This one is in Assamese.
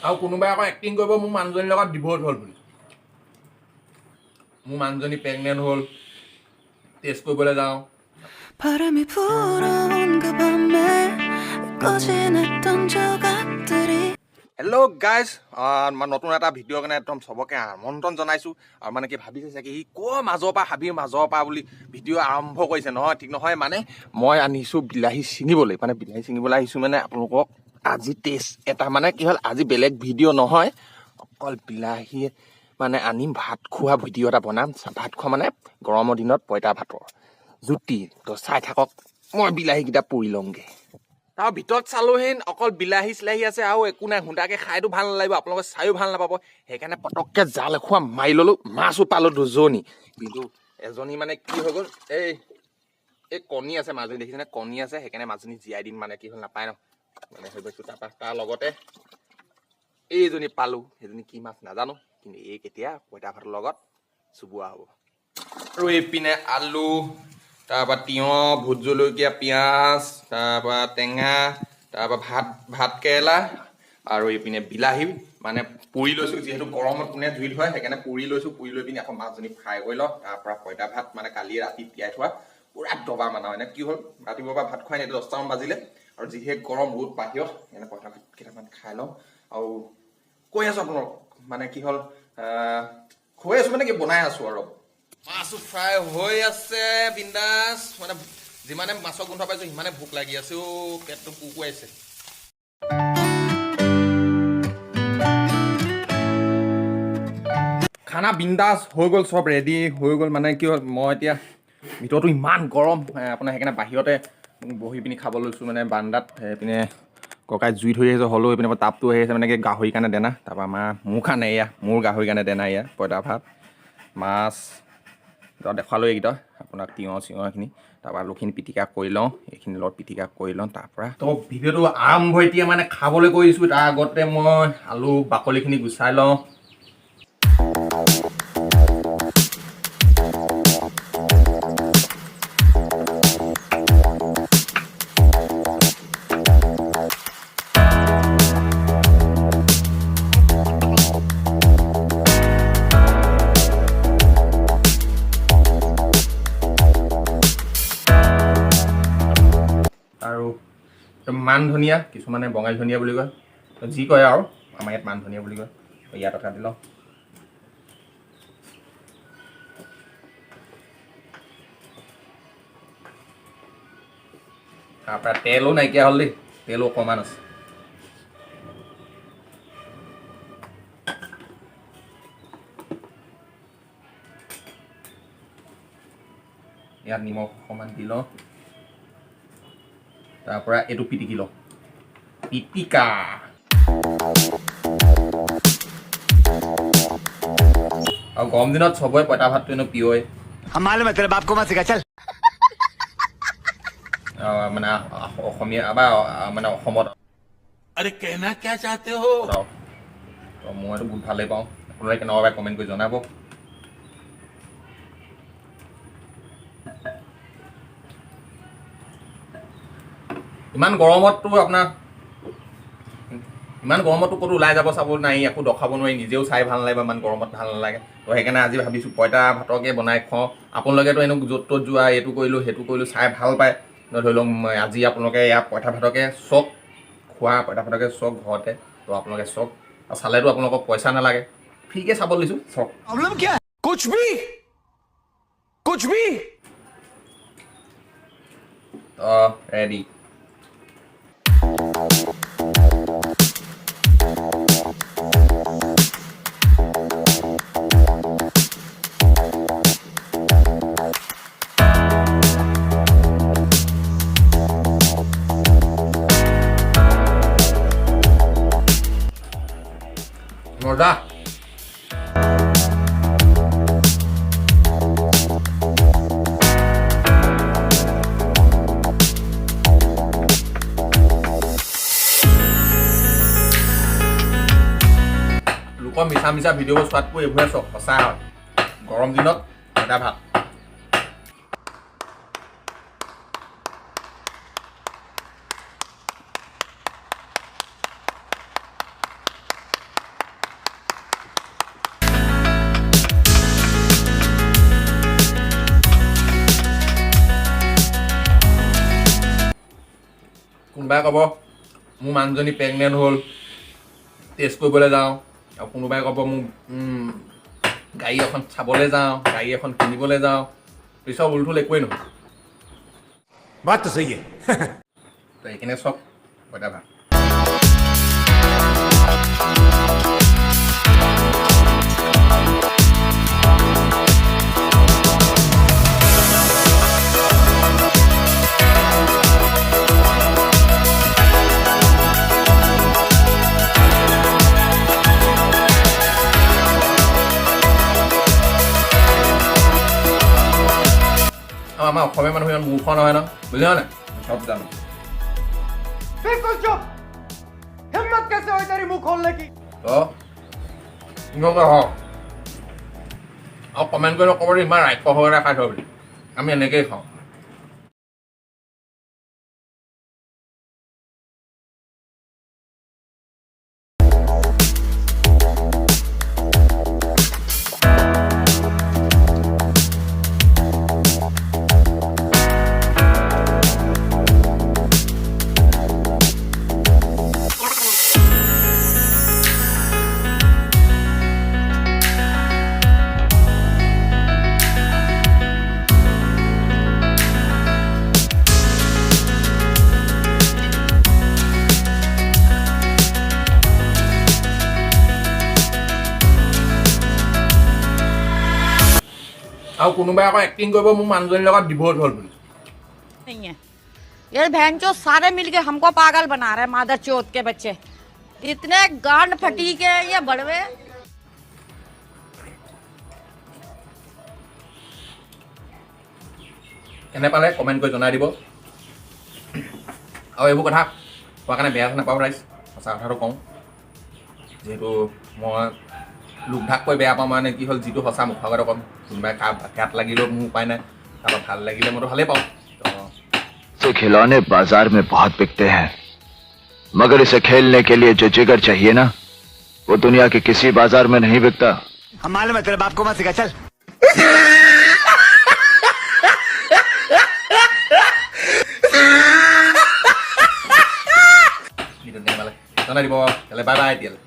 আৰু কোনোবাই আকৌ এক্টিং কৰিব মোৰ মানুহজনীৰ লগত ডিভ'ৰ্চ হ'ল বুলি। মোৰ মানুহজনী প্ৰেগনেণ্ট হ'ল, টেষ্ট কৰিবলৈ যাওঁ। 바람이 불어온 그 밤에 꺼진했던 조각들이 হেল্ল' গাইজ, নতুন এটা ভিডিঅ'ৰ কাৰণে একদম চবকে আমন্ত্ৰণ জনাইছোঁ। আৰু মানে কি ভাবিছে চাগে সি ক'ৰ মাজৰ পৰা হাবিৰ মাজৰ পৰা বুলি ভিডিঅ' আৰম্ভ কৰিছে। নহয়, ঠিক নহয়। মানে মই আনিছোঁ বিলাহী ছিঙিবলৈ, মানে বিলাহী ছিঙিবলৈ আহিছোঁ। মানে আপোনালোকক আজি টেষ্ট এটা মানে কি হ'ল, আজি বেলেগ ভিডিঅ' নহয়, অকল বিলাহী মানে আনিম, ভাত খোৱা ভিডিঅ' এটা বনাম। ভাত খোৱা মানে গৰমৰ দিনত পঁইতা ভাতৰ জুতি। তো চাই থাকক, মই বিলাহীকেইটা পুৰি লওঁগৈ। তাৰ ভিতৰত চালোহি অকল বিলাহী চিলাহী আছে, আৰু একো নাই। সুন্দাকৈ খাইতো ভাল নালাগিব, আপোনালোকে চায়ো ভাল নাপাব। সেইকাৰণে পটককৈ জাল এখোৱা মাৰি ল'লোঁ, মাছো পালোঁ দুজনী। কিন্তু এজনী মানে কি হৈ গ'ল, এই কণী আছে মাজনী, দেখিছেনে? কণী আছে, সেইকাৰণে মাজনী জীয়াই দিম। মানে কি হ'ল, নাপায় ন, মানে হৈ গৈছোঁ। তাৰপৰা তাৰ লগতে এইজনী পালোঁ, সেইজনী কি মাছ নাজানো, কিন্তু এই কেতিয়া পঁইতা ভাতৰ লগত চুবোৱা হ'ব। আৰু এইপিনে আলু, তাৰপৰা তিয়ঁহ, ভোট জলকীয়া, পিঁয়াজ, তাৰপৰা টেঙা, তাৰপৰা ভাত কেৰেলা, আৰু এইপিনে বিলাহী মানে পুৰি লৈছোঁ। যিহেতু গৰমত কোনে জুই ধৰে, সেইকাৰণে পুৰি লৈছোঁ। পুৰি লৈ পিনি আকৌ মাছজনী ফ্ৰাই কৰি লওঁ। তাৰপৰা পঁইতা ভাত মানে কালি ৰাতি তিয়াই থোৱা পুৰা দবা মানে। মানে কি হ'ল, ৰাতিপুৱাৰ পৰা ভাত খোৱাই নাই, 10টামান বাজিলে। আৰু যিহে গৰম ৰ'দ বাহিৰত, সেইকাৰণে পঁইতা ভাত কেইটামান খাই লওঁ। আৰু কৈ আছোঁ আপোনালোকক, মানে কি হ'ল, কৈ আছোঁ মানে কি বনাই আছোঁ। আৰু মাছটো ফ্ৰাই হৈ আছে বিন্দাছ। মানে যিমানে মাছৰ গোন্ধ পাইছোঁ, সিমানে ভোক লাগি আছে। পেটটো কুকুৱাইছে। খানা বিন্দাছ হৈ গ'ল, চব ৰেডি হৈ গ'ল। মানে কি হ'ল, মই এতিয়া ভিতৰতো ইমান গৰম আপোনাৰ, সেইকাৰণে বাহিৰতে বহি পিনি খাব লৈছোঁ। মানে বান্দাত এইপিনে ককাই জুই ধৰি আহিছে, হ'লেও এইপিনে তাপটো আহি আছে। মানে কি গাহৰি কাৰণে দানা, তাৰপৰা মোৰ কাৰণে এয়া, মোৰ গাহৰি কাৰণে দানা এয়া পঁইতা ভাত, মাছ দেখালোঁ এইকেইটা আপোনাক, তিয়ঁহ চিয়ঁহখিনি। তাৰপৰা আলুখিনি পিটিকা কৰি লওঁ, এইখিনি লগত পিটিকা কৰি লওঁ। তাৰপৰা তো ভিডিঅ'টো আৰম্ভ এতিয়া মানে খাবলৈ কৰিছোঁ। তাৰ আগতে মই আলু বাকলিখিনি গুচাই লওঁ। আৰু মান ধনিয়া, কিছুমানে বঙালী ধনিয়া বুলি কয়, যি কয় আৰু আমাৰ ইয়াত মান ধনিয়া বুলি কয়। ইয়াত এটা দি লওঁ। তাৰপৰা তেলো নাইকিয়া হ'ল দেই, তেলো অকণমান আছে। ইয়াত নিমখ অকণমান দি লওঁ। তাৰপৰা এইটো পিটিকি লওঁ, পিটিকা। আৰু গৰম দিনত চবৰে পঁইতা ভাতটো এনেও প্ৰিয়ই। মানে অসমীয়া বা মানে অসমত মইতো বহুত ভালেই পাওঁ। আপোনালোকে কেনেকুৱা পায় কমেণ্ট কৰি জনাব। ইমান গৰমততো ক'তো ওলাই যাব চাব নাই, একো দেখাব নোৱাৰি, নিজেও চাই ভাল নালাগিব, ইমান গৰমত ভাল নালাগে। তো সেইকাৰণে আজি ভাবিছোঁ পঁইতা ভাতকে বনাই খুৱাওঁ। আপোনালোকেতো এনেও য'ত ত'ত যোৱা, এইটো কৰিলোঁ সেইটো কৰিলোঁ চাই ভাল পায়। ধৰি লওক আজি আপোনালোকে ইয়াৰ পঁইতা ভাতকে চাওক, খোৱা পঁইতা ভাতকে চাওক ঘৰতে। তো আপোনালোকে চাওক, আৰু চালেতো আপোনালোকক পইচা নালাগে, ফ্ৰীকৈ চাব দিছোঁ, চাওক। ৰেডি। মজা। লোকৰ মিছা মিছা ভিডিঅ'বোৰ চোৱাতকৈ এইবোৰে চাওক, সঁচা হয়। গৰম দিনত পঁইতা ভাত। কোনোবাই ক'ব মোৰ মানুহজনী প্ৰেগনেণ্ট হ'ল টেষ্ট কৰিবলৈ যাওঁ আৰু কোনোবাই ক'ব মোক গাড়ী এখন চাবলৈ যাওঁ গাড়ী এখন কিনিবলৈ যাওঁ এই চব উলথুল একোৱেই নহয় बात तो सही है তো এইখিনি চব পইতা ভাত আমাৰ অসমীয়া মানুহ ইমান মূৰ্খ নহয় ন বুজিলা নাই চব জানো बिल्कुल चुप हिम्मत कैसे हुई तेरी मुंह खोलने की তো ইহঁতে হওক আৰু কমেণ্ট কৰি নক'ব যে ইমান ৰাক্ষ হৈ খাই থৈ বুলি আমি এনেকৈয়ে খাওঁ আৰু কোনোবাই আকৌ এক্টিং কৰিব মোৰ মানুহজনীৰ লগত ডিভোৰ্চ হ'ল বুলি नहीं है ये बहनचोद सारे मिलके हमको पागल बना रहे मादर चोद के बच्चे इतने गांड फटी के ये बड़वे এনে পালে কমেণ্ট কৰি জনাই দিব আৰু এইবোৰ কথা কোৱাৰ কাৰণে বেয়া নাপাওঁ ৰাইজ সঁচা কথাটো কওঁ যিহেতু মই লোকধাক কৈ বেয়া পাওঁ মানে কি হ'ল যিটো সঁচা মুখৰ আগতে ক'ম কোনোবাই গাত লাগিলেও মোৰ উপায় নাই কাৰোবাৰ ভাল লাগিলে মইতো ভালেই পাওঁ से खिलौने बाजार में बहुत बिकते हैं मगर इसे खेलने के लिए जो जिगर चाहिए ना वो दुनिया के किसी बाजार में नहीं बिकता हम मालूम है तेरे बाप को मत सिखा चल ভিডিঅ'টো জনাই দিব তেতিয়াহ'লে বাই বাই এতিয়ালৈ